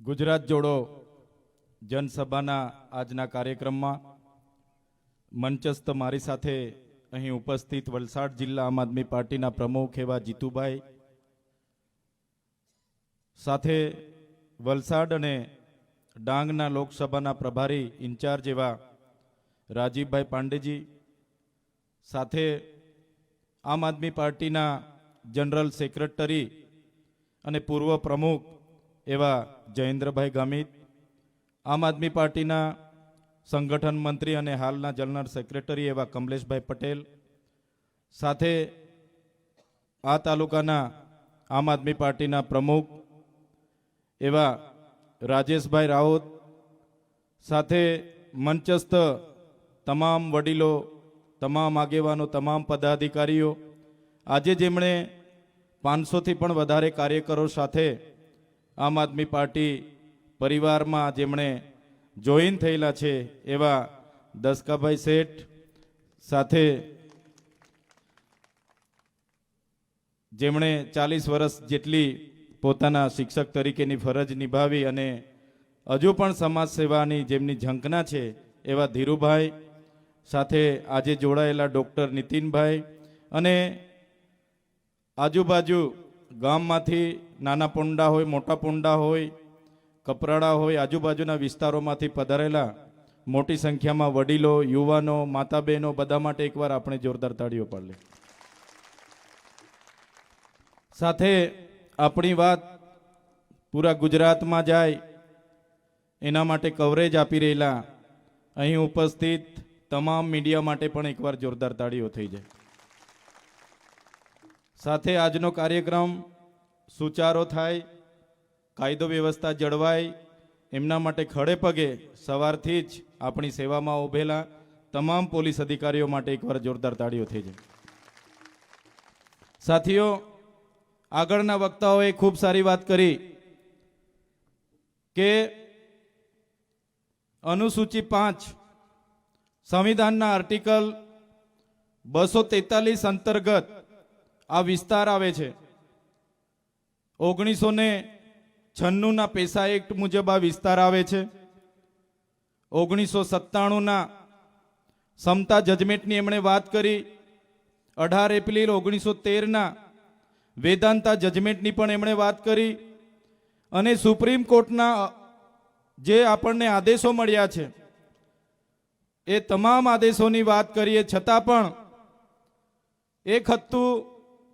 ગુજરાત જોડો જનસભાના આજના કાર્યક્રમમાં મંચસ્થ મારી સાથે અહીં ઉપસ્થિત વલસાડ જિલ્લા આમ આદમી પાર્ટીના પ્રમુખ એવા જીતુભાઈ, સાથે વલસાડ અને ડાંગના લોકસભાના પ્રભારી ઇન્ચાર્જ એવા રાજીવભાઈ પાંડેજી, સાથે આમ આદમી પાર્ટીના જનરલ સેક્રેટરી અને પૂર્વ પ્રમુખ એવા જયેન્દ્રભાઈ ગામિત, આમ આદમી પાર્ટીના સંગઠન મંત્રી અને હાલના જનરલ સેક્રેટરી એવા કમલેશભાઈ પટેલ, સાથે આ તાલુકાના આમ આદમી પાર્ટીના પ્રમુખ એવા રાજેશભાઈ રાઉત, સાથે મંચસ્થ તમામ વડીલો, તમામ આગેવાનો, તમામ પદાધિકારીઓ, આજે જેમણે 500થી પણ વધારે કાર્યકરો સાથે આમ આદમી પાર્ટી પરિવારમાં જેમણે જોઈન થયેલા છે એવા દસકાભાઈ શેઠ, સાથે જેમણે 40 વર્ષ જેટલી પોતાના શિક્ષક તરીકેની ફરજ નિભાવી અને હજુ પણ સમાજ સેવાની જેમની ઝંખના છે એવા ધીરુભાઈ, સાથે આજે જોડાયેલા ડૉક્ટર નીતિનભાઈ અને આજુબાજુ ગામમાંથી નાના પુંડા હોય, મોટા પુંડા હોય, કપરાડા હોય, આજુબાજુના વિસ્તારોમાંથી પધારેલા મોટી સંખ્યામાં વડીલો, યુવાનો, માતા બહેનો, બધા માટે એકવાર આપણે જોરદાર તાળીઓ પાડીએ. સાથે આપણી વાત પૂરા ગુજરાતમાં જાય એના માટે કવરેજ આપી રહેલા અહીં ઉપસ્થિત તમામ મીડિયા માટે પણ એકવાર જોરદાર તાળીઓ થઈ જાય. સાથે આજનો કાર્યક્રમ સુચારો થાય, કાયદો વ્યવસ્થા જળવાય, એમના માટે ખડે પગે સવારથી જ આપણી સેવામાં ઉભેલા તમામ પોલીસ અધિકારીઓ માટે એકવાર જોરદાર તાળીઓ થઈ જાય. સાથીઓ, આગળના વક્તાઓએ ખૂબ સારી વાત કરી કે અનુસૂચિ 5 સંવિધાનના આર્ટિકલ 243 અંતર્ગત આ વિસ્તાર આવે છે. 1996ના પેસા એક્ટ મુજબ આ વિસ્તાર આવે છે. 1997ના સમતા જજમેન્ટની એમણે વાત કરી. 18 એપ્રિલ 1913ના વેદાંતા જજમેન્ટની પણ એમણે વાત કરી. અને સુપ્રીમ કોર્ટના જે આપણને આદેશો મળ્યા છે એ તમામ આદેશોની વાત કરીએ છતાં પણ એક હતું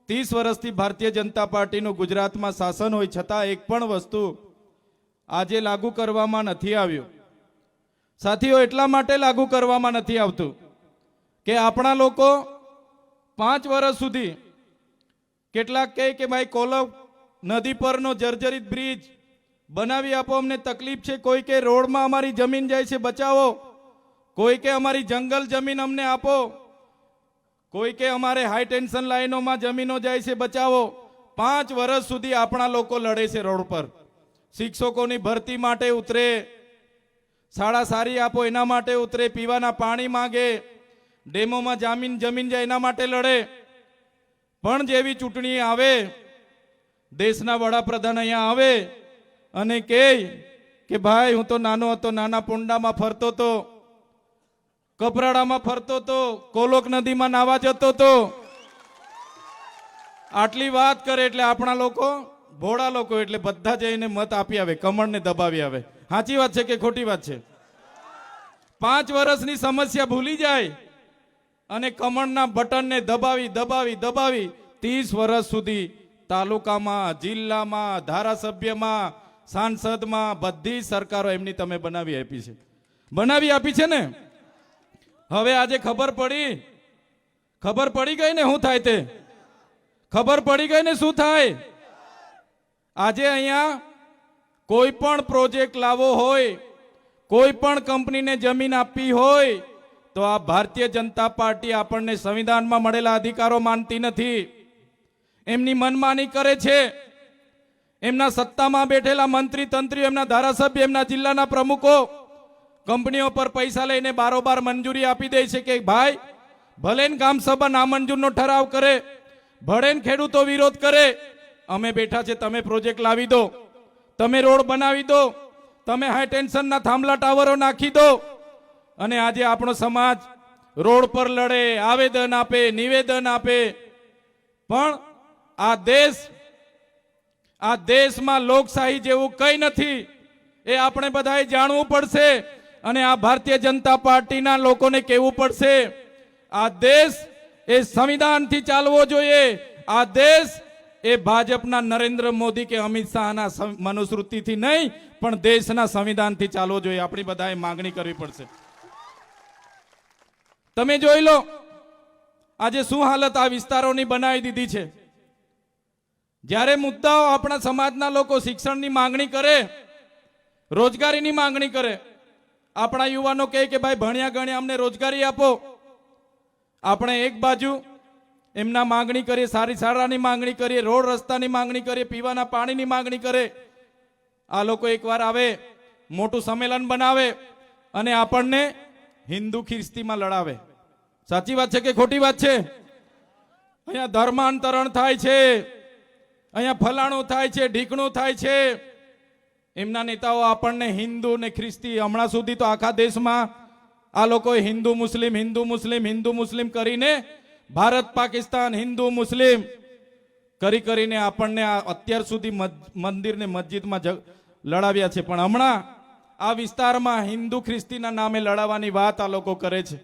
30 વર્ષથી ભારતીય જનતા પાર્ટીનું ગુજરાતમાં શાસન હોય છતાં એક પણ વસ્તુ આજે લાગુ કરવામાં નથી આવ્યું. સાથીઓ, એટલા માટે લાગુ કરવામાં નથી આવતું કે આપણા લોકો 5 વર્ષ સુધી કેટલાક કહે કે ભાઈ કોલમ નદી પરનો જર્જરિત બ્રિજ બનાવી આપો, અમને તકલીફ છે. કોઈ કે રોડમાં અમારી જમીન જાય છે, બચાવો. કોઈ કે અમારી જંગલ જમીન અમને આપો. કોઈ કે અમારે હાઈ ટેન્શન લાઈનોમાં જમીનો જાય છે, બચાવો. 5 વર્ષ સુધી આપણા લોકો લડે છે રોડ પર. શિક્ષકોની ભરતી માટે ઉતરે, શાળા સારી આપો એના માટે ઉતરે, પીવાના પાણી માંગે, ડેમોમાં જમીન જાય એના માટે લડે. પણ જેવી ચૂંટણી આવે, દેશના વડાપ્રધાન અહીંયા આવે અને કહે કે ભાઈ હું તો નાનો હતો, નાના પુંડામાં ફરતો હતો, કપરાડામાં ફરતો હતો, કોલોક નદીમાં નાવા જતો હતો, આટલી વાત કરે એટલે આપણા લોકો ભોળા લોકો એટલે બધા જઈને મત આપી આવે, કમળને દબાવી આવે. સાચી વાત છે કે ખોટી વાત છે? 5 વર્ષની સમસ્યા ભૂલી જાય અને કમળના બટનને દબાવી 30 વર્ષ સુધી તાલુકામાં, જિલ્લામાં, ધારાસભ્યમાં, સાંસદમાં બધી સરકારો એમની તમે બનાવી આપી છે ને. હવે આજે ખબર પડી ગઈ ને શું થાય તે? ખબર પડી ગઈ ને શું થાય? આજે અહીંયા કોઈ પણ પ્રોજેક્ટ લાવવો હોય, કોઈ પણ કંપનીને જમીન આપવી હોય તો આ ભારતીય જનતા પાર્ટી આપણને સંવિધાનમાં મળેલા અધિકારો માનતી નથી. એમની મનમાની કરે છે. એમના સત્તામાં બેઠેલા મંત્રી તંત્રીઓ, એમના ધારાસભ્ય, એમના જિલ્લાના પ્રમુખો કંપનીઓ પર પૈસા લઈને બારોબાર મંજૂરી આપી દે છે કે ભાઈ ભલે ગામ સભા નામંજૂરનો ઠરાવ કરે, ભલે ખેડૂતો વિરોધ કરે, અમે બેઠા છે, તમે પ્રોજેક્ટ લાવી દો. તમે રોડ બનાવી દો, તમે હાઈ ટેન્શનના થાંભલા ટાવરો નાખી દો, અને આજે આપણો સમાજ રોડ પર લડે, આવેદન આપે, નિવેદન આપે, પણ આ દેશમાં લોકશાહી જેવું કંઈ નથી. એ આપણે બધાએ જાણવું પડશે અને આ ભારતીય જનતા પાર્ટીના લોકોને કહેવું પડશે. આ દેશ એ સંવિધાનથી ચાલવો જોઈએ. આ દેશ એ ભાજપના નરેન્દ્ર મોદી કે અમિત શાહના મનુસ્મૃતિથી નહીં, પણ દેશના સંવિધાનથી ચાલવો જોઈએ. આપણી બધાએ માંગણી કરવી પડશે. તમે જોઈ લો આજે શું હાલત આ વિસ્તારોની બનાવી દીધી છે. જ્યારે મુદ્દાઓ આપણા સમાજના લોકો શિક્ષણની માંગણી કરે, રોજગારીની માંગણી કરે, આપણા યુવાનો કહે કે ભાઈ ભણ્યા ગણ્યા અમને રોજગારી આપો. આપણે એક બાજુ એમના માંગણી કરીએ, સારી શાળાની માંગણી કરીએ, રોડ રસ્તાની માંગણી કરીએ, પીવાના પાણીની માંગણી કરે. આ લોકો એકવાર આવે, મોટું સંમેલન બનાવે અને આપણને હિન્દુ ખ્રિસ્તીમાં લડાવે. સાચી વાત છે કે ખોટી વાત છે? અહીંયા ધર્માંતરણ થાય છે, અહીંયા ફલાણું થાય છે, ઢીકણું થાય છે. એમના નેતાઓ આપણને હિન્દુ ને ખ્રિસ્તી, હમણાં સુધી તો આખા દેશમાં આ લોકોએ હિન્દુ મુસ્લિમ હિન્દુ મુસ્લિમ હિન્દુ મુસ્લિમ કરીને ભારત પાકિસ્તાન હિન્દુ મુસ્લિમ કરીને આપણને અત્યાર સુધી મંદિર ને મસ્જિદમાં લડાવ્યા છે. પણ હમણાં આ વિસ્તારમાં હિન્દુ ખ્રિસ્તીના નામે લડાવવાની વાત આ લોકો કરે છે.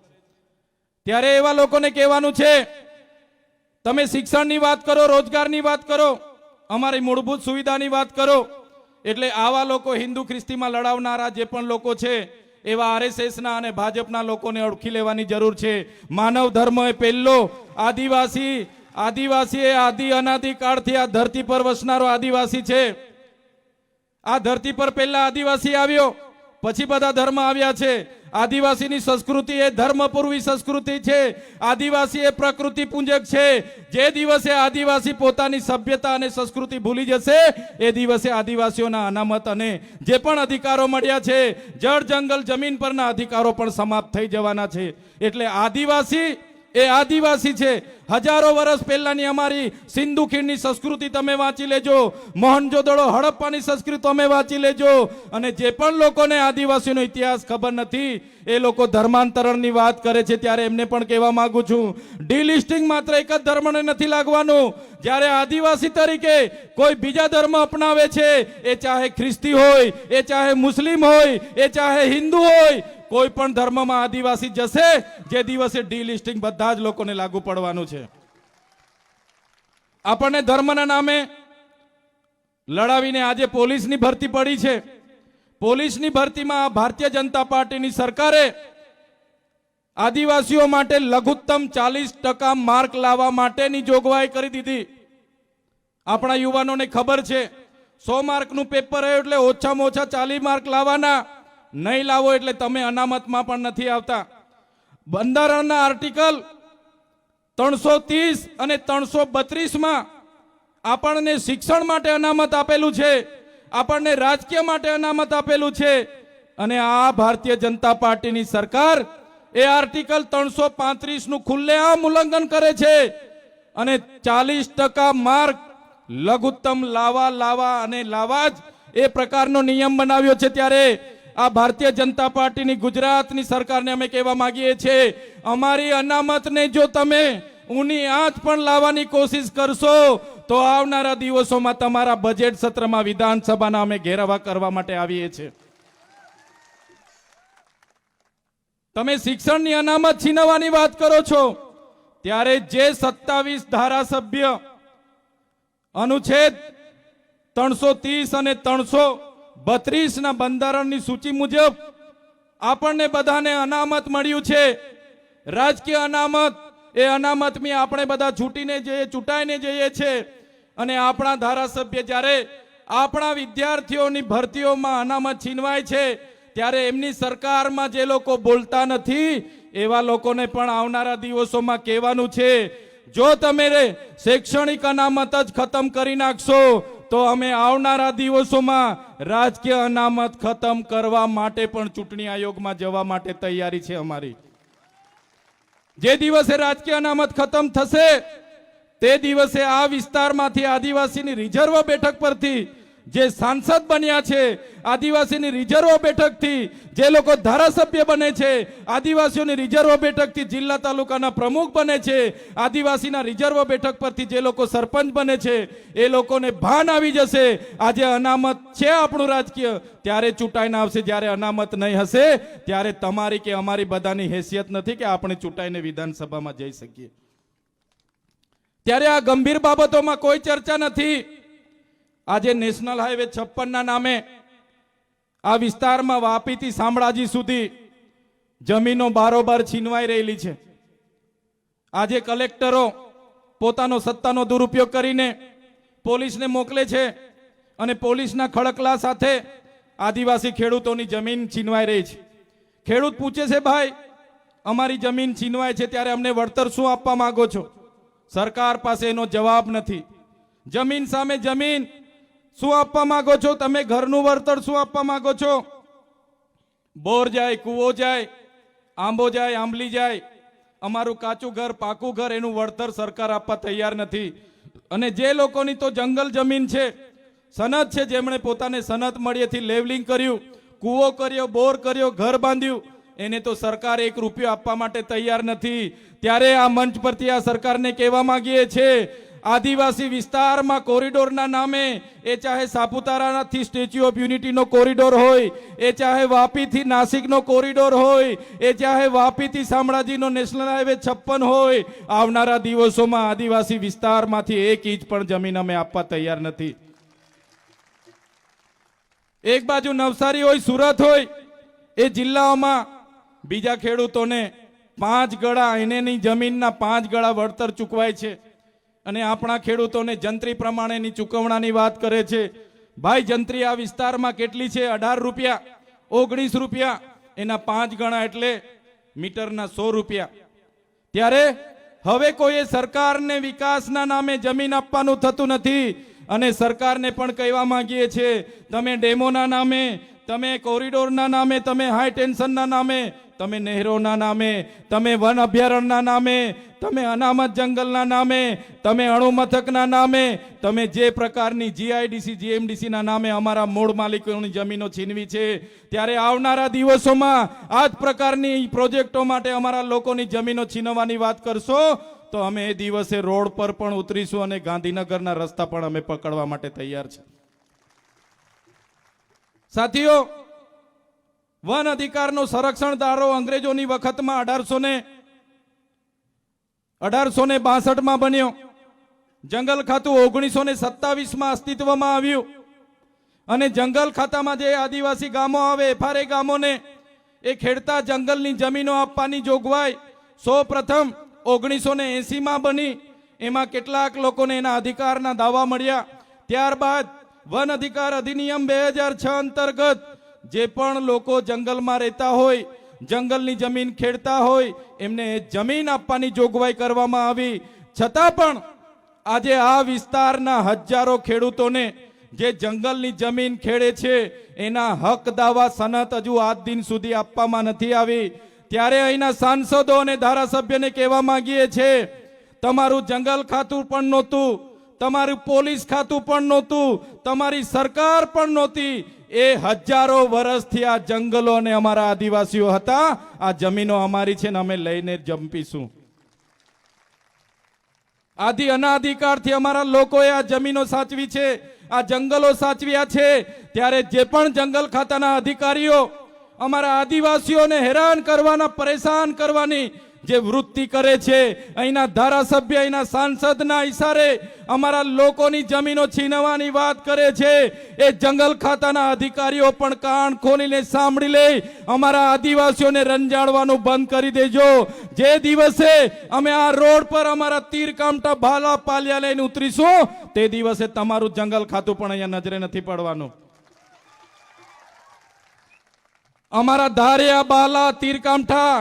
ત્યારે એવા લોકોને કહેવાનું છે, તમે શિક્ષણની વાત કરો, રોજગારની વાત કરો, અમારી મૂળભૂત સુવિધાની વાત કરો. એટલે આવા લોકો હિન્દુ ખ્રિસ્તીમાં લડાવનારા જે પણ લોકો છે એવા આરએસએસના અને ભાજપના લોકોને ઓળખી લેવાની જરૂર છે. માનવ ધર્મ એ પહેલો, આદિવાસી એ આદિ અનાદિ કાળથી આ ધરતી પર વસનારો આદિવાસી છે. આ ધરતી પર પહેલા આદિવાસી આવ્યો, પછી બધા ધર્મ આવ્યા છે. આદિવાસીની સંસ્કૃતિ એ ધર્મપૂર્વી સંસ્કૃતિ છે. આદિવાસી એ પ્રકૃતિ પૂજક છે. જે દિવસે આદિવાસી પોતાની સભ્યતા અને સંસ્કૃતિ ભૂલી જશે એ દિવસે આદિવાસીઓના અનામત અને જે પણ અધિકારો મળ્યા છે, જળ જંગલ જમીન પરના અધિકારો પણ સમાપ્ત થઈ જવાના છે. એટલે આદિવાસી એ આદિવાસી છે. હજારો વર્ષ પહેલાની અમારી સિંધુ ખીણની સંસ્કૃતિ તમે વાંચી લેજો, મોહનજોદડો હડપ્પાની સંસ્કૃતિ તમે વાંચી લેજો. અને જે પણ લોકોને આદિવાસીનો ઇતિહાસ ખબર નથી એ લોકો ધર્માંતરણની વાત કરે છે, ત્યારે એમને પણ કહેવા માંગુ છું, ડીલિસ્ટિંગ માત્ર એક જ ધર્મને નથી લાગવાનું. જ્યારે આદિવાસી તરીકે કોઈ બીજા ધર્મ અપનાવે છે, એ ચાહે ખ્રિસ્તી હોય, એ ચાહે મુસ્લિમ હોય, એ ચાહે હિન્દુ હોય, કોઈ પણ ધર્મમાં આદિવાસી જશે જે દિવસે ડીલિસ્ટિંગ બધા જ લોકોને લાગુ પડવાનું છે. આપણને ધર્મના નામે લડાવીને આજે પોલીસની ભરતી પડી છે. પોલીસની ભરતીમાં ભારતીય જનતા પાર્ટીની સરકારે આદિવાસીઓ માટે લઘુત્તમ 40% માર્ક લાવવા માટેની જોગવાઈ કરી દીધી. આપણા યુવાનોને ખબર છે 100 માર્કનું પેપર આવ્યું એટલે ઓછામાં ઓછા 40 માર્ક લાવવાના. નહીં લાવો એટલે તમે અનામતમાં પણ નથી આવતા. બંધારણના આર્ટિકલ 330 અને 332માં આપણને શિક્ષણ માટે અનામત આપેલું છે, આપણને રાજકીય માટે અનામત આપેલું છે. અને આ ભારતીય જનતા પાર્ટીની સરકાર એ આર્ટિકલ 335 નું ખુલ્લેઆમ ઉલ્લંઘન કરે છે અને 40% માર્ક લઘુત્તમ લાવા જ એ પ્રકારનો નિયમ બનાવ્યો છે. ત્યારે આ ભારતીય જનતા પાર્ટીની ગુજરાતની સરકારને અમે કહેવા માંગીએ છીએ, અમારી અનામતને જો તમે ઊની આંચ પણ લાવવાની કોશિશ કરશો તો આવનારા દિવસોમાં તમારા બજેટ સત્રમાં વિધાનસભાના અમે ઘેરાવા કરવા માટે આવીએ છીએ. તમે શિક્ષણની અનામત છીનવવાની વાત કરો છો, ત્યારે જે 27 ધારાસભ્ય અનુચ્છેદ 330 અને 332 ના બંધારણની સૂચિ મુજબ આપણને બધાને અનામત મળ્યું છે, રાજકીય અનામત. એ અનામતમાં આપણે બધા ચૂંટાઈને જઈએ છીએ. અને આપણા ધારાસભ્ય જ્યારે આપણા વિદ્યાર્થીઓની ભરતીઓમાં અનામત છીનવાય છે, ત્યારે એમની સરકારમાં જે લોકો બોલતા નથી એવા લોકોને પણ આવનારા દિવસોમાં કહેવાનું છે, જો તમે શૈક્ષણિક અનામત જ ખતમ કરી નાખશો તો અમે આવનારા દિવસોમાં રાજકીય અનામત ખતમ કરવા માટે પણ ચૂંટણી આયોગમાં જવા માટે તૈયારી છે અમારી. જે દિવસે રાજકીય અનામત ખતમ થશે તે દિવસે આ વિસ્તારમાંથી આદિવાસીની રિઝર્વ બેઠક પરથી જે સાંસદ બન્યા છે, આદિવાસીની રિઝર્વ બેઠકથી જે લોકો ધારાસભ્ય બને છે, આદિવાસીઓની રિઝર્વ બેઠકથી જિલ્લા તાલુકાના પ્રમુખ બને છે, આદિવાસીના રિઝર્વ બેઠક પરથી જે લોકો સરપંચ બને છે, એ લોકોને ભાન આવી જશે આજે અનામત છે આપણું રાજકીય, ત્યારે ચૂંટાઈને આવશે. જ્યારે અનામત નહીં હશે ત્યારે તમારી કે અમારી બધાની હેસિયત નથી કે આપણે ચૂંટાઈને વિધાનસભામાં જઈ શકીએ. ત્યારે આ ગંભીર બાબતોમાં કોઈ ચર્ચા નથી. આજે નેશનલ હાઈવે 56 ના નામે આ વિસ્તારમાં વાપીથી શામળાજી સુધી જમીનો બારોબાર છીનવાઈ રહેલી છે. આજે કલેક્ટરો પોતાનો સત્તાનો દુરુપયોગ કરીને પોલીસને મોકલે છે અને પોલીસના ખડકલા સાથે આદિવાસી ખેડૂતોની જમીન છીનવાઈ રહી છે. ખેડૂત પૂછે છે, ભાઈ અમારી જમીન છીનવાય છે ત્યારે અમને વળતર શું આપવા માંગો છો? સરકાર પાસે એનો જવાબ નથી. જમીન સામે જમીન શું આપવા માંગો છો તમે? ઘરનું વળતર શું આપવા માંગો છો? બોર જાય, કૂવો જાય, આંબો જાય, આંબલી જાય, અમારું કાચું ઘર, પાકું ઘર, એનું વળતર સરકાર આપવા તૈયાર નથી. અને જે લોકોની તો જંગલ જમીન છે, સનદ છે, જેમણે પોતાને સનદ મળીએથી લેવલિંગ કર્યું, કૂવો કર્યો, બોર કર્યો, ઘર બાંધ્યું, એને તો સરકાર 1 રૂપિયો આપવા માટે તૈયાર નથી. ત્યારે આ મંચ પરથી આ સરકારને કહેવા માંગીએ છીએ, આદિવાસી વિસ્તારમાં કોરિડોરના નામે, એ ચાહે સાપુતારાથી સ્ટેચ્યુ ઓફ યુનિટીનો કોરિડોર હોય, એ ચાહે વાપીથી નાસિકનો કોરિડોર હોય, એ ચાહે વાપીથી શામળાજીનો નેશનલ હાઈવે 56 હોય, આવનારા દિવસોમાં આદિવાસી વિસ્તારમાંથી 1 ઇંચ પણ જમીન અમે આપવા તૈયાર નથી. એક બાજુ નવસારી હોય, સુરત હોય, એ જિલ્લાઓમાં બીજા ખેડૂતોને 5 ગળા એનેની જમીનના 5 ગળા વળતર ચૂકવાય છે અને આપણા ખેડૂતોને જંત્રી પ્રમાણેની ચૂકવણાની વાત કરે છે. ભાઈ જંત્રી આ વિસ્તારમાં કેટલી છે? 18 રૂપિયા, 19 રૂપિયા, એના 5 ગણા એટલે મીટરના 100 રૂપિયા. ત્યારે હવે કોઈએ સરકારને વિકાસના નામે જમીન આપવાનું થતું નથી અને સરકારને પણ કહેવા માંગીએ છીએ, તમે ડેમોના નામે, તમે કોરિડોરના નામે, તમે હાઈ ટેન્શનના નામે, તમે નહેરોના નામે, તમે વન અભયારણ્યના નામે, તમે અનામત જંગલના નામે, તમે અણુમથકના નામે, તમે જે પ્રકારની જીઆઈડીસી જીએમડીસીના નામે અમારા મૂળ માલિકોની જમીનો છીનવી છે, ત્યારે આવનારા દિવસોમાં આ જ પ્રકારની પ્રોજેક્ટો માટે અમારા લોકોની જમીનો છીનવવાની વાત કરશો તો અમે એ દિવસે રોડ પર પણ ઉતરીશું અને ગાંધીનગરના રસ્તા પણ અમે પકડવા માટે તૈયાર છે. સાથીઓ, વન અધિકારનો સંરક્ષણ ધારો અંગ્રેજોની વખતમાં 1862માં બન્યો. જંગલ ખાતું 1927માં અસ્તિત્વમાં આવ્યું અને જંગલ ખાતામાં જે આદિવાસી ગામો આવે, એફઆરએ ગામોને એ ખેડતા જંગલની જમીનો આપવાની જોગવાઈ સૌ પ્રથમ 1980માં બની. એમાં કેટલાક લોકોને એના અધિકારના દાવા મળ્યા. ત્યારબાદ વન અધિકાર અધિનિયમ 2006 અંતર્ગત જે પણ લોકો જંગલમાં રહેતા હોય, જંગલની જમીન ખેડતા હોય, એમને જમીન આપવાની જોગવાઈ કરવામાં આવી. છતાં પણ આજે આ વિસ્તારના હજારો ખેડૂતોને જે જંગલની જમીન ખેડે છે એના હક દાવા સનદ હજુ આજ દિન સુધી આપવામાં નથી આવી. ત્યારે અહીંના સાંસદો અને ધારાસભ્યને કહેવા માંગીએ છીએ, તમારું જંગલ ખાતું પણ નહોતું, તમારું પોલીસ ખાતું પણ નહોતું, તમારી સરકાર પણ નહોતી. એ હજારો વર્ષથી આ જંગલો અને અમારા આદિવાસીઓ હતા. આ જમીનો અમારી છે ને અમે લઈને જંપીશું. આદિ અનાધિકારથી અમારા લોકોએ આ જમીનો સાચવી છે, આ જંગલો સાચવ્યા છે. ત્યારે જે પણ જંગલ ખાતાના અધિકારીઓ અમારા આદિવાસીઓને હેરાન કરવાના, પરેશાન કરવાની જે વૃત્તિ કરે છે, અહીંના ધારાસભ્ય, અહીંના સાંસદના ઈશારે અમારા લોકોની જમીનો છીનવાની વાત કરે છે, એ જંગલ ખાતાના અધિકારીઓ પણ કાન ખોલીને સાંભળી લે. અમારા આદિવાસીઓને રંજાડવાનું બંધ કરી દેજો. જે દિવસે અમે આ રોડ પર અમારા તીર કામટા ભાલા પાલિયા લઈને ઉતરીશું, તે દિવસે તમારું જંગલ ખાતું પણ અહીંયા નજરે નથી પડવાનું. અમારા ધારિયા, બાલા, તીર કામઠા,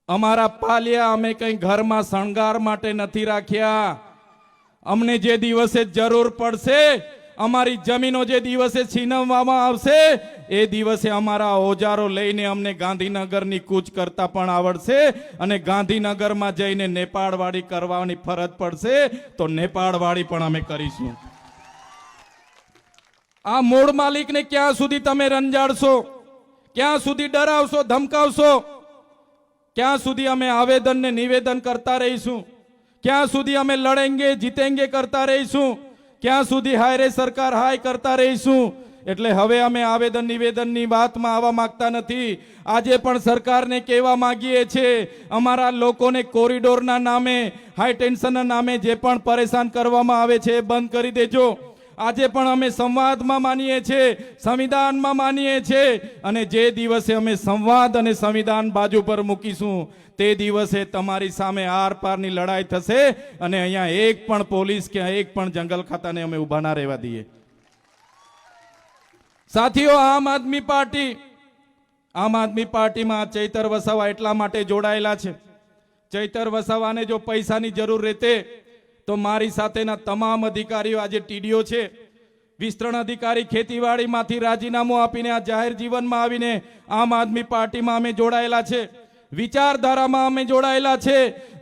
અમારા પાલિયા અમે કઈ ઘરમાં શણગાર માટે નથી રાખ્યા. અમને જે દિવસે જરૂર પડશે, અમારી જમીનો જે દિવસે છીનવવામાં આવશે, એ દિવસે અમારા ઓજારો લઈને અમને ગાંધીનગરની કૂચ કરતા પણ આવડશે અને ગાંધીનગરમાં જઈને નેપાળવાડી કરવાની ફરજ પડશે તો નેપાળવાડી પણ અમે કરીશું. આ મૂળ માલિકને ક્યાં સુધી તમે રંજાડશો? ક્યાં સુધી ડરાવશો, ધમકાવશો? ક્યાં સુધી અમે આવેદન ને નિવેદન કરતા રહીશું? ક્યાં સુધી અમે લડેંગે જીતેંગે કરતા રહીશું? ક્યાં સુધી હાય રે સરકાર હાય કરતા રહીશું? એટલે હવે અમે આવેદન નિવેદનની વાતમાં આવવા માંગતા નથી. આજે પણ સરકારને કહેવા માંગીએ છીએ, અમારા લોકોને કોરિડોરના નામે, હાઈ ટેન્શનના નામે જે પણ પરેશાન કરવામાં આવે છે એ બંધ કરી દેજો. આજે પણ અમે સંવાદમાં માનીએ છીએ, સંવિધાનમાં માનીએ છીએ, અને જે દિવસે અમે સંવાદ અને સંવિધાન બાજુ પર મૂકીશું તે દિવસે તમારી સામે આર પારની લડાઈ થશે, અને અહીંયા એક પણ પોલીસ કે એક પણ જંગલ ખાતાને અમે ઊભા ના રહેવા દઈએ. સાથીઓ, આમ આદમી પાર્ટીમાં ચૈતર વસાવા એટલા માટે જોડાયેલા છે. ચૈતર વસાવાને જો પૈસાની જરૂર રહેતે તો મારી સાથેના તમામ અધિકારીઓ, આજે ટીડીઓ છે, વિસ્તરણ અધિકારી ખેતીવાડીમાંથી રાજીનામું આપીને આ જાહેર જીવનમાં આવીને આમ આદમી પાર્ટીમાં અમે જોડાયેલા છે. વિચારધારામાં અમે જોડાયેલા છે.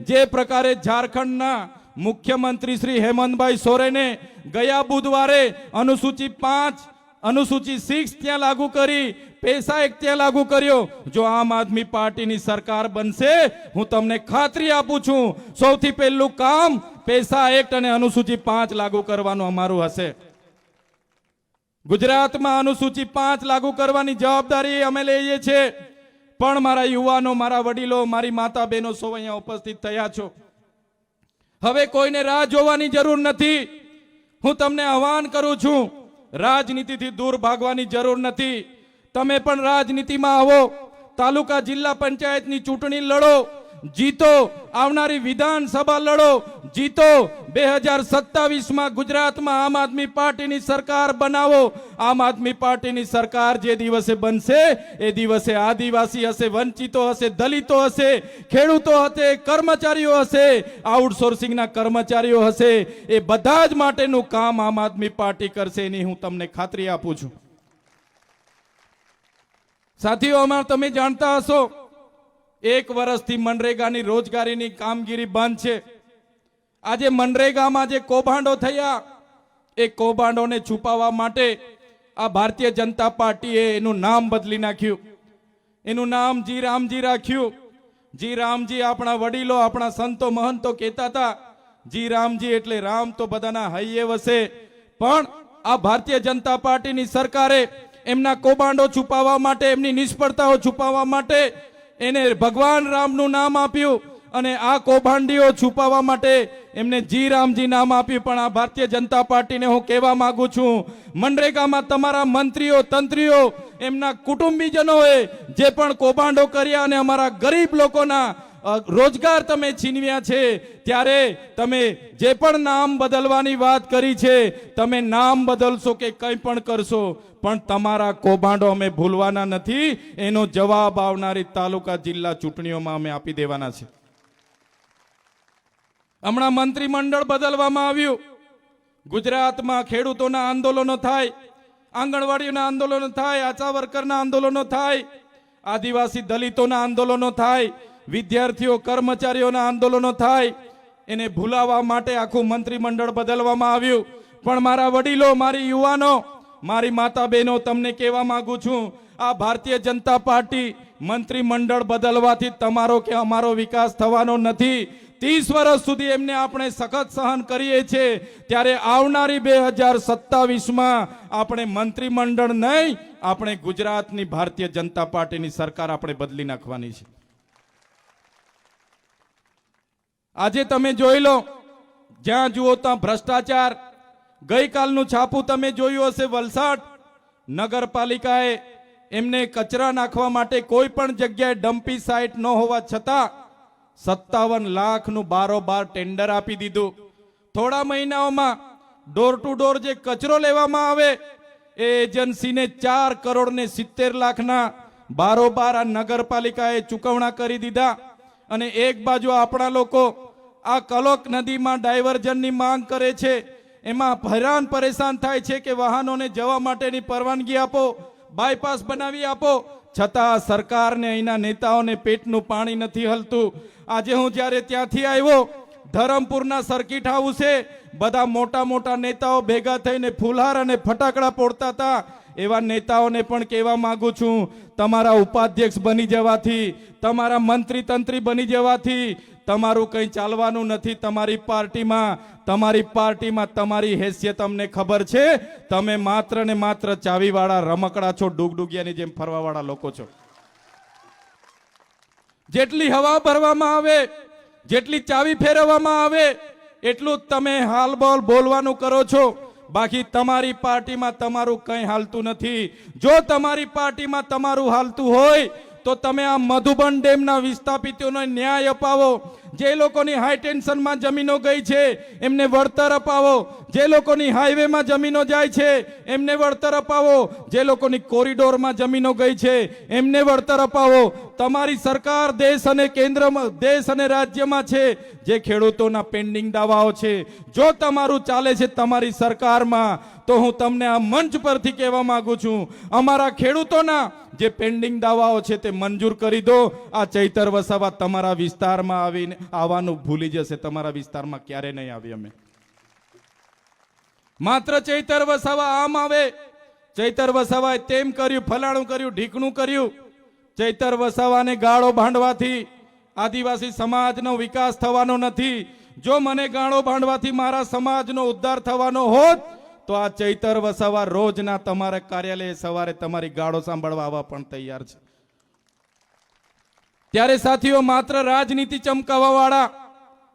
જે પ્રકારે ઝારખંડના મુખ્યમંત્રી શ્રી હેમંતભાઈ સોરેને ગયા બુધવારે અનુસૂચિ 5 અનુસૂચિ 6 ત્યાં લાગુ કરી, પૈસા એક ત્યાં લાગુ કર્યો. જો આમ આદમી પાર્ટીની સરકાર બનશે, હું તમને ખાતરી આપું છું, સૌથી પહેલું કામ પૈસા એક્ટ અને અનુસૂચિ 5 લાગુ કરવાનું અમારું હશે. ગુજરાતમાં અનુસૂચિ 5 લાગુ કરવાની જવાબદારી અમે લઈએ છીએ. પણ મારા યુવાનો, મારા વડીલો, મારી માતા બહેનો સૌ અહીંયા ઉપસ્થિત થયા છો. હવે કોઈને રાહ જોવાની જરૂર નથી. હું તમને આહવાન કરું છું, રાજનીતિથી દૂર ભાગવાની જરૂર નથી. તમે પણ રાજનીતિમાં આવો, તાલુકા જિલ્લા પંચાયતની ચૂંટણી લડો, જીતો. આવનારી વિધાનસભા લડો, જીતો. 2027માં ગુજરાતમાં આમ આદમી પાર્ટીની સરકાર બનાવો. આમ આદમી પાર્ટીની સરકાર જે દિવસે બનશે એ દિવસે આદિવાસી હશે, વંચિતો હશે, દલિતો હશે, ખેડૂતો હશે, કર્મચારીઓ હશે, આઉટસોર્સિંગના કર્મચારીઓ હશે, એ બધા જ માટેનું કામ આમ આદમી પાર્ટી કરશે, એની હું તમને ખાતરી આપું છું. સાથીઓ, અમાર તમે જાણતા હશો, 1 વર્ષથી મનરેગાની રોજગારીની કામગીરી બંધ છે. આજે મનરેગામાં જે કૌભાંડો થયા, એ કૌભાંડોને છુપાવવા માટે આ ભારતીય જનતા પાર્ટીએ એનું નામ બદલી નાખ્યું. એનું નામ જી રામજી રાખ્યું. જી રામજી આપણા વડીલો, આપણા સંતો મહંતો કહેતા હતા, જી રામજી એટલે રામ તો બધાના હૈયે વસે. પણ આ ભારતીય જનતા પાર્ટીની સરકારે એમના કૌભાંડો છુપાવવા માટે, એમની નિષ્ફળતાઓ છુપાવવા માટે એને ભગવાન રામનું નામ આપ્યું, અને આ કૌભાંડીઓ છુપાવવા માટે એમને જી રામજી નામ આપ્યું. પણ આ ભારતીય જનતા પાર્ટીને હું કહેવા માંગુ છું, મનરેગામાં તમારા મંત્રીઓ, તંત્રીઓ, એમના કુટુંબીજનોએ જે પણ કૌભાંડો કર્યા અને અમારા ગરીબ લોકોના રોજગાર તમે છીનવ્યા છે, ત્યારે તમે જે પણ નામ બદલવાની વાત કરી છે, તમે નામ બદલશો કે કંઈ પણ કરશો, પણ તમારા કૌભાંડો અમે ભૂલવાના નથી. એનો જવાબ આવનારી તાલુકા જિલ્લા ચૂંટણીઓમાં અમે આપી દેવાના છે. હમણાં મંત્રીમંડળ બદલવામાં આવ્યું. ગુજરાતમાં ખેડૂતોના આંદોલનો થાય, આંગણવાડીઓના આંદોલનો થાય, આશા વર્કરના આંદોલનો થાય, આદિવાસી દલિતોના આંદોલનો થાય, વિદ્યાર્થીઓ કર્મચારીઓના આંદોલનો થાય. એને ભૂલાવવા માટે આખું મંત્રીમંડળ બદલવામાં આવ્યું. પણ મારા વડીલો, મારી યુવાનો, મારી માતા બહેનો, તમને કહેવા માંગુ છું, આ ભારતીય જનતા પાર્ટી મંત્રીમંડળ બદલવાથી તમારો કે અમારો વિકાસ થવાનો નથી. 30 વર્ષ સુધી એમને આપણે સખત સહન કરીએ છીએ, ત્યારે આવનારી 2027માં આપણે મંત્રીમંડળ નહીં, આપણે ગુજરાતની ભારતીય જનતા પાર્ટીની સરકાર આપણે બદલી નાખવાની છે. આજે તમે જોઈ લો, જ્યાં જુઓ ત્યાં ભ્રષ્ટાચાર. ગઈકાલનું છાપું તમે જોયું હશે, વલસાડ નગરપાલિકાએ એમને કચરા નાખવા માટે કોઈ પણ જગ્યાએ ડમ્પી સાઇટ ન હોવા છતાં 57 લાખનું બારોબાર ટેન્ડર આપી દીધું. થોડા મહિનાઓમાં ડોર ટુ ડોર જે કચરો લેવામાં આવે એ એજન્સીને 4 કરોડ ને 70 લાખના બારોબાર આ નગરપાલિકાએ ચૂકવણા કરી દીધા. અને એક બાજુ આપણા લોકો આ કલોક નદીમાં ડાયવર્ઝનની માંગ કરે છે, એમાં હેરાન પરેશાન થાય છે કે વાહનોને જવા માટેની પરવાનગી આપો, બાયપાસ બનાવી આપો, છતાં સરકારને અહીંના નેતાઓને પેટનું પાણી નથી હલતું. આજે હું જ્યારે ત્યાંથી આવ્યો, ધરમપુરના સર્કિટ હાઉસે બધા મોટા મોટા નેતાઓ ભેગા થઈને ફુલહાર અને ફટાકડા ફોડતા હતા. એવા નેતાઓને પણ કહેવા માંગુ છું, તમારા ઉપાધ્યક્ષ બની જવાથી, તમારા મંત્રી તંત્રી બની જવાથી તમારું કંઈ ચાલવાનું નથી. તમારી પાર્ટીમાં તમારી હેસિયત અમને ખબર છે. તમે માત્ર ને માત્ર ચાવીવાળા રમકડા છો, ડુગડુગિયાની જેમ ફરવાવાળા લોકો છો. જેટલી હવા ભરવામાં આવે, જેટલી ચાવી ફેરવવામાં આવે, એટલું જ તમે હાલ બોલ બોલવાનું કરો છો. બાકી તમારી પાર્ટીમાં તમારું કંઈ હાલતું નથી. જો તમારી પાર્ટીમાં તમારું હાલતું હોય તો તમે આ મધુબન ડેમના વિસ્થાપિતોને ન્યાય અપાવો. જે લોકોની હાઈ ટેન્શનમાં જમીનો ગઈ છે એમને વળતર અપાવો. જે લોકોની હાઈવેમાં જમીનો જાય છે એમને વળતર અપાવો. જે લોકોની કોરિડોરમાં જમીનો ગઈ છે એમને વળતર અપાવો. તમારી સરકાર દેશ અને કેન્દ્રમાં, દેશ અને રાજ્યમાં છે જે ખેડૂતોના પેન્ડિંગ દાવાઓ છે, જો તમારું ચાલે છે તમારી સરકારમાં, તો હું તમને આ મંચ પરથી કહેવા માંગુ છું, અમારા ખેડૂતોના જે પેન્ડિંગ દાવાઓ છે તે મંજૂર કરી દો. આ ચૈતર વસાવા તમારા વિસ્તારમાં આવીને આવવાનું ભૂલી જશે. તમારા વિસ્તારમાં ક્યારે નહીં આવી. અમે માત્ર ચૈતર વસાવા આમ આવે, ચૈતર વસાવાએ તેમ કર્યું, ફલાણું કર્યું, ઢીકણું કર્યું. ચૈતર વસાવાને ગાળો ભાંડવાથી આદિવાસી સમાજનો વિકાસ થવાનો નથી. જો મને ગાળો ભાંડવાથી મારા સમાજનો ઉદ્ધાર થવાનો હોત તો આ ચૈતર વસાવા રોજના તમારા કાર્યાલય સવારે તમારી ગાળો સાંભળવા આવવા પણ તૈયાર છે. ત્યારે સાથીઓ, માત્ર રાજનીતિ ચમકાવવા વાળા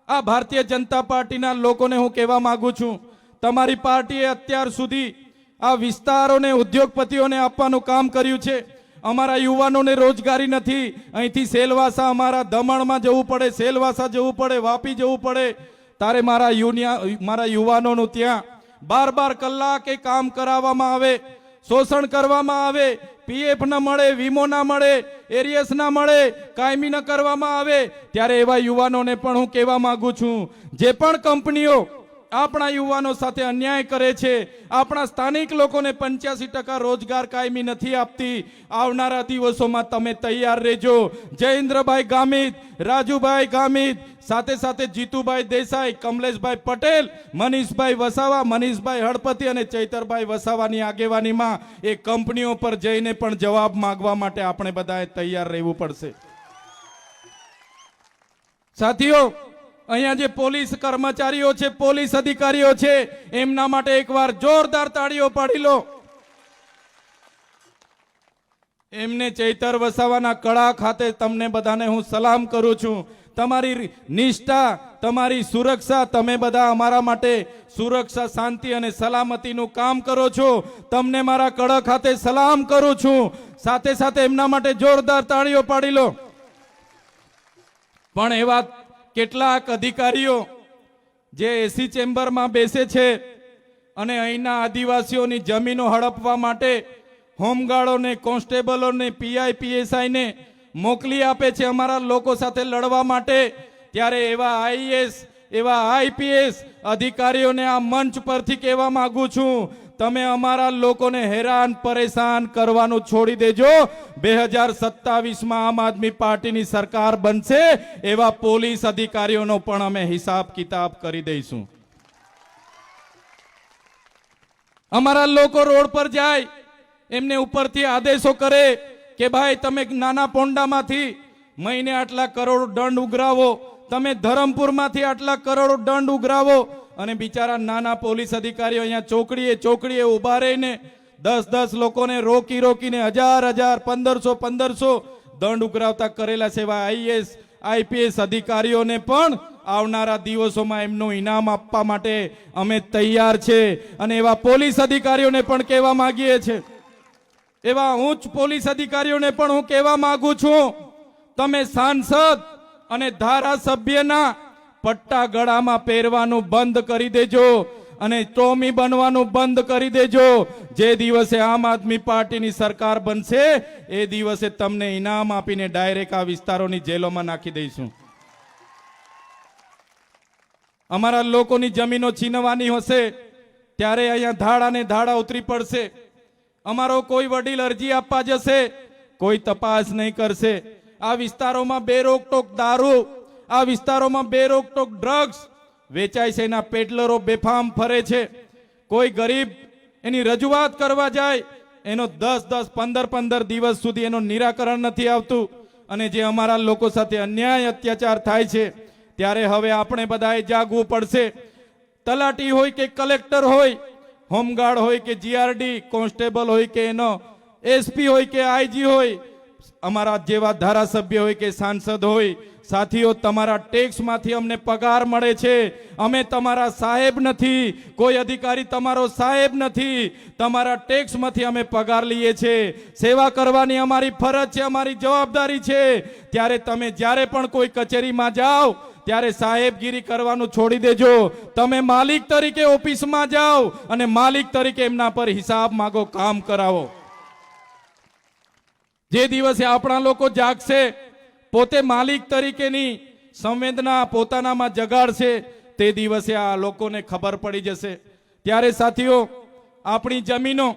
આ ભારતીય જનતા પાર્ટીના લોકોને હું કહેવા માંગુ છું, તમારી પાર્ટીએ અત્યાર સુધી આ વિસ્તારોને ઉદ્યોગપતિઓને આપવાનું કામ કર્યું છે. અમારા યુવાનોને રોજગારી નથી. અહીંથી સેલવાસા, અમારા દમણમાં જવું પડે, સેલવાસા જવું પડે, વાપી જવું પડે. તારે મારા યુવાનોનું ત્યાં 12 કલાકે કામ કરાવવામાં આવે, શોષણ કરવામાં આવે, પીએફ ન મળે, વીમો ના મળે, એરિયસ ના મળે, કાયમી ન કરવામાં આવે. ત્યારે એવા યુવાનોને પણ હું કહેવા માંગુ છું, જે પણ કંપનીઓ આપણા યુવાનો સાથે અન્યાય કરે છે, આપણા સ્થાનિક લોકોને 85% રોજગાર કાયમી નથી આપતી, આવનારા દિવસોમાં તમે તૈયાર રહેજો. જયેન્દ્રભાઈ ગામિત, રાજુભાઈ ગામિત, સાથે સાથે જીતુભાઈ દેસાઈ, કમલેશભાઈ પટેલ, મનીષભાઈ વસાવા, મનીષભાઈ હળપતિ અને ચૈતરભાઈ વસાવાની આગેવાનીમાં એ કંપનીઓ પર જઈને પણ જવાબ માંગવા માટે આપણે બધાએ તૈયાર રહેવું પડશે. સાથીઓ, અહીંયા જે પોલીસ કર્મચારીઓ છે, પોલીસ અધિકારીઓ છે, એમના માટે એકવાર જોરદાર તાળીઓ પાડી લો. એમને ચૈતર વસાવાના કળા ખાતે તમને બધાને હું સલામ કરું છું. તમારી નિષ્ઠા, તમારી સુરક્ષા, તમે બધા અમારા માટે સુરક્ષા, શાંતિ અને સલામતીનું કામ કરો છો. તમને મારા કળા ખાતે સલામ કરું છું. સાથે સાથે એમના માટે જોરદાર તાળીઓ પાડી લો. પણ એવા કેટલાક અધિકારીઓ જે એસી ચેમ્બરમાં બેસે છે અને અહીંના આદિવાસીઓની જમીનો હડપવા માટે હોમગાર્ડોને, કોન્સ્ટેબલોને, પીઆઈ પીએસઆઈને મોકલી આપે છે અમારા લોકો સાથે લડવા માટે. ત્યારે એવા આઈએસ, એવા આઈપીએસ અધિકારીઓને આ મંચ પરથી કહેવા માંગુ છું, તમે અમારા લોકોને હેરાન પરેશાન કરવાનું છોડી દેજો. 2027માં આમ આદમી પાર્ટીની સરકાર બનશે, એવા પોલીસ અધિકારીઓનો પણ અમે હિસાબ કિતાબ કરી દઈશું. અમારા લોકો રોડ પર જાય, એમને ઉપરથી આદેશો કરે કે ભાઈ તમે નાના પોંડામાંથી મહિને આટલા કરોડ દંડ ઉઘરાવો, તમે ધરમપુરમાંથી આટલા કરોડ દંડ ઉઘરાવો. અને બિચારા નાના પોલીસ અધિકારીઓ અહીંયા ચોકડીએ ઉભા રહીને 10 લોકોને રોકીને 1000 1500 દંડ ઉઘરાવતા કરેલા છે. એવા આઈએસ આઈપીએસ અધિકારીઓને પણ આવનારા દિવસોમાં એમનું ઇનામ આપવા માટે અમે તૈયાર છે. અને એવા પોલીસ અધિકારીઓને પણ કહેવા માંગીએ છીએ, એવા ઉચ્ચ પોલીસ અધિકારીઓને પણ હું કહેવા માંગુ છું, તમે સાંસદ અને ધારાસભ્યના પટ્ટા ગળામાં પહેરવાનું બંધ કરી દેજો અને ટોમી બનવાનું બંધ કરી દેજો. જે દિવસે આમ આદમી પાર્ટીની સરકાર બનશે એ દિવસે તમને ઇનામ આપીને ડાયરેક્ટ આ વિસ્તારોની જેલોમાં નાખી દઈશું. અમારા લોકોની જમીનો છીનવાની હશે ત્યારે અહીંયા ધાડા ને ધાડા ઉતરી પડશે. અમારો કોઈ વડીલ અરજી આપવા જશે, કોઈ તપાસ નહીં કરશે. આ વિસ્તારોમાં બેરોકટોક દારૂ, આ વિસ્તારોમાં બેરોકટોક ડ્રગ્સ વેચાય છે, એના પેડલરો બેફામ ફરે છે. કોઈ ગરીબ એની રજૂઆત કરવા જાય એનો 10-10, 15-15 દિવસ સુધી એનું નિરાકરણ નથી આવતું. અને જે અમારા લોકો સાથે અન્યાય અત્યાચાર થાય છે, ત્યારે હવે આપણે બધાએ જાગવું પડશે. તલાટી હોય કે કલેક્ટર હોય, હોમગાર્ડ હોય કે જીઆરડી કોન્સ્ટેબલ હોય કે એનો એસપી હોય કે આઈજી હોય, અમારા જેવા ધારાસભ્ય હોય કે સાંસદ હોય, સાથીઓ તમારા ટેક્સમાંથી અમને પગાર મળે છે. અમે તમારા સાહેબ નથી, કોઈ અધિકારી તમારો સાહેબ નથી, તમારા ટેક્સમાંથી અમે પગાર લઈએ છીએ. સેવા કરવાની અમારી ફરજ છે, અમારી જવાબદારી છે. ત્યારે તમે જ્યારે પણ કોઈ કચેરીમાં જાઓ ત્યારે સાહેબગીરી કરવાનું છોડી દેજો. તમે માલિક તરીકે ઓફિસમાં જાઓ અને માલિક તરીકે એમના પર હિસાબ માંગો, કામ કરાવો. જે દિવસે આપણા લોકો જાગશે, પોતે માલિક તરીકેની સંવેદના પોતાનામાં જગાડશે, તે દિવસે આ લોકોને ખબર પડી જશે. ત્યારે સાથીઓ, આપણી જમીનો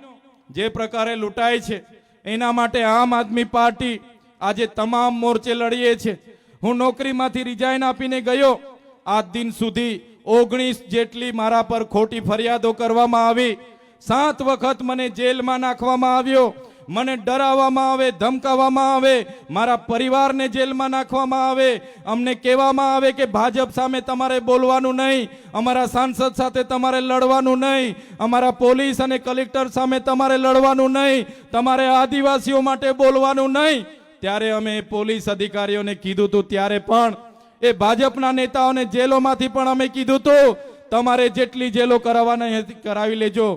જે પ્રકારે લૂંટાય છે એના માટે આમ આદમી પાર્ટી આજે તમામ મોરચે લડીએ છે. હું નોકરીમાંથી રિઝાઇન આપીને ગયો, આજ દિન સુધી 19 જેટલી મારા પર ખોટી ફરિયાદો કરવામાં આવી. 7 વખત મને જેલમાં નાખવામાં આવ્યો. મને ડરાવવામાં આવે, ધમકાવવામાં આવે, મારા પરિવારને જેલમાં નાખવામાં આવે. અમને કહેવામાં આવે કે ભાજપ સામે તમારે બોલવાનું નહીં, અમારા સાંસદ સાથે તમારે લડવાનું નહીં, અમારા પોલીસ અને કલેક્ટર સામે તમારે લડવાનું નહીં, તમારે આદિવાસીઓ માટે બોલવાનું નહીં. ત્યારે અમે પોલીસ અધિકારીઓને કીધું હતું, ત્યારે પણ એ ભાજપના નેતાઓને જેલોમાંથી પણ અમે કીધું હતું, તમારે જેટલી જેલો કરાવવાની કરાવી લેજો,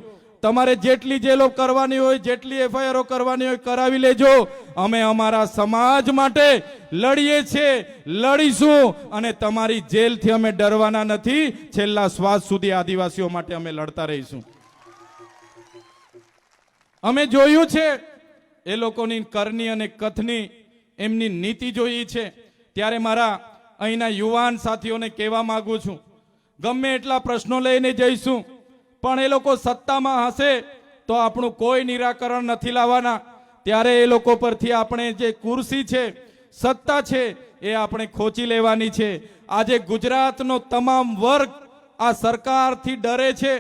તમારે જેટલી જેલો કરવાની હોય, જેટલી એફઆઈઆરો કરવાની હોય કરાવી લેજો. અમે અમારા સમાજ માટે લડીએ છીએ, લડીશું અને તમારી જેલથી અમે ડરવાના નથી. છેલ્લા શ્વાસ સુધી આદિવાસીઓ માટે અમે લડતા રહીશું. અમે જોયું છે એ લોકોની કરની અને કથની એમની નીતિ જોઈ છે. ત્યારે મારા અહીંના યુવાન સાથીઓને કહેવા માંગુ છું, ગમે એટલા પ્રશ્નો લઈને જઈશું, પણ એ લોકો સત્તામાં હશે તો આપણું કોઈ નિરાકરણ નથી લાવવાના. ત્યારે એ લોકો પરથી આપણે જે કુર્સી છે, સત્તા છે, એ આપણે ખોચી લેવાની છે. આજે ગુજરાતનો તમામ વર્ગ આ સરકારથી ડરે છે,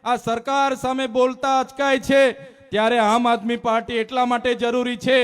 આ સરકાર સામે બોલતા અચકાય છે. ત્યારે આમ આદમી પાર્ટી એટલા માટે જરૂરી છે,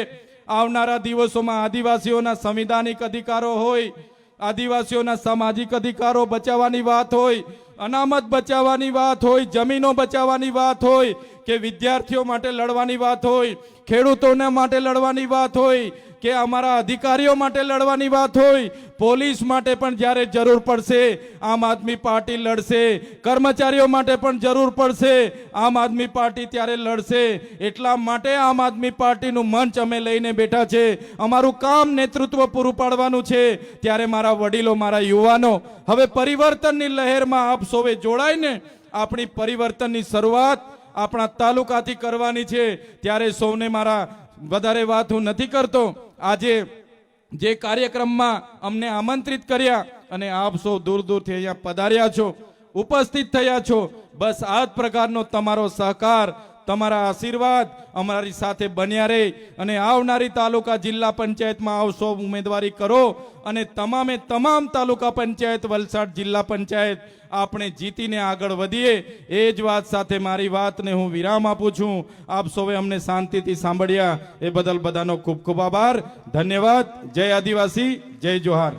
આવનારા દિવસોમાં આદિવાસીઓના સંવિધાનિક અધિકારો હોય, આદિવાસીઓના સામાજિક અધિકારો બચાવવાની વાત હોય, અનામત બચાવવાની વાત હોય, જમીનો બચાવવાની વાત હોય, કે વિદ્યાર્થીઓ માટે લડવાની વાત હોય, ખેડૂતોને માટે લડવાની વાત હોય, કે અમારા અધિકારીઓ માટે લડવાની વાત હોય, પોલીસ માટે પણ જ્યારે જરૂર પડશે આમ આદમી પાર્ટી લડશે, કર્મચારીઓ માટે પણ જરૂર પડશે આમ આદમી પાર્ટી ત્યારે લડશે. એટલા માટે આમ આદમી પાર્ટીનું મંચ અમે લઈને બેઠા છે. અમારું કામ નેતૃત્વ પૂરું પાડવાનું છે. ત્યારે મારા વડીલો, મારા યુવાનો, હવે પરિવર્તનની લહેરમાં આપ સૌએ જોડાઈને આપણી પરિવર્તનની શરૂઆત આપણા તાલુકાથી કરવાની છે. ત્યારે સૌને મારા વધારે વાત હું નથી કરતો. આજે જે કાર્યક્રમમાં અમને આમંત્રિત કર્યા અને આપ સૌ દૂર દૂરથી અહીંયા પધાર્યા છો, ઉપસ્થિત થયા છો, બસ આ જ પ્રકારનો તમારો સહકાર, તમારા આશીર્વાદ અમારી સાથે બન્યા રહે અને આવનારી તાલુકા જિલ્લા પંચાયતમાં આપ સૌ ઉમેદવારી કરો અને તમામે તમામ તાલુકા પંચાયત, વલસાડ જિલ્લા પંચાયત આપણે જીતીને આગળ વધીએ. એ જ વાત સાથે મારી વાતને હું વિરામ આપું છું. આપ સૌએ અમને શાંતિથી સાંભળ્યા એ બદલ બધાનો ખૂબ ખૂબ આભાર, ધન્યવાદ. જય આદિવાસી, જય જોહાર.